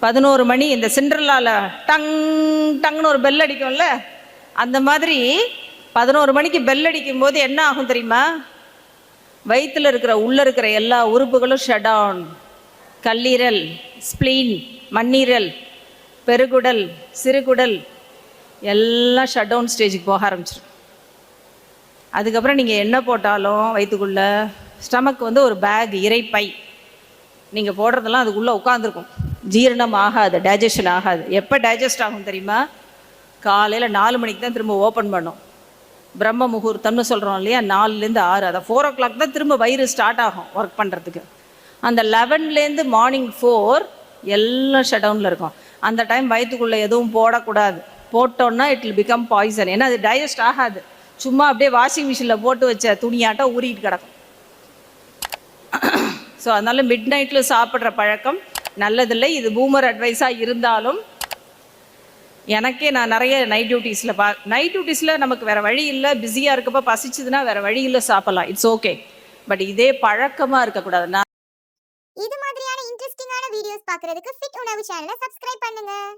11 மணி இந்த சிண்ட்ரெல்லால டங் டங்னு ஒரு பெல் அடிக்கும்ல, அந்த மாதிரி 11 மணிக்கு பெல் அடிக்கும் போது என்ன ஆகும் தெரியுமா? வயிற்றில் உள்ளே இருக்கிற எல்லா உறுப்புகளும் ஷட் டவுன். கல்லீரல், ஸ்ப்ளீன், மண்ணீரல், பெருகுடல், சிறுகுடல் எல்லாம் ஷட் டவுன் ஸ்டேஜுக்கு போக ஆரம்பிச்சிடும். அதுக்கப்புறம் நீங்கள் என்ன போட்டாலும் வயிற்றுக்குள்ளே ஸ்டமக் ஒரு பேக், இறைப்பை, நீங்கள் போடுறதெல்லாம் அதுக்குள்ளே உட்காந்துருக்கும். ஜீரணம் ஆகாது, டைஜஷன் ஆகாது. எப்போ டைஜஸ்ட் ஆகும் தெரியுமா? காலையில் 4 மணிக்கு தான் திரும்ப ஓப்பன் பண்ணும். பிரம்ம முகூர்த்தம்னு சொல்கிறோம் இல்லையா, 4லேருந்து 6, அதை 4 o'clock தான் திரும்ப வயிறு ஸ்டார்ட் ஆகும் ஒர்க் பண்ணுறதுக்கு. அந்த 11லேருந்து மார்னிங் 4 எல்லாம் ஷட் டவுனில் இருக்கும். அந்த டைம் வயிற்றுக்குள்ளே எதுவும் போடக்கூடாது. போட்டோன்னா இட் வில் பிகம் பாய்சன். ஏன்னா அது டைஜஸ்ட் ஆகாது. சும்மா அப்படியே வாஷிங் மிஷினில் போட்டு வச்ச துணியாட்டம் ஊறிட்டு கிடக்கும். ஸோ அதனால் மிட் நைட்டில் சாப்பிட்ற பழக்கம் நல்லதில்லை. இது பூமர் அட்வைஸாக இருந்தாலும் எனக்கே நான் நிறைய நைட் டியூட்டிஸில் நமக்கு வேறு வழி இல்லை, பிஸியாக இருக்கப்போ பசிச்சுதுன்னா வேறு வழி இல்லை, சாப்பிடலாம், இட்ஸ் ஓகே. பட் இதே பழக்கமாக இருக்கக்கூடாது. இது மாதிரியான இன்ட்ரெஸ்டிங்கான வீடியோஸ் பார்க்குறதுக்கு ஃபிட் உணவு சேனலை சப்ஸ்கிரைப் பண்ணுங்கள்.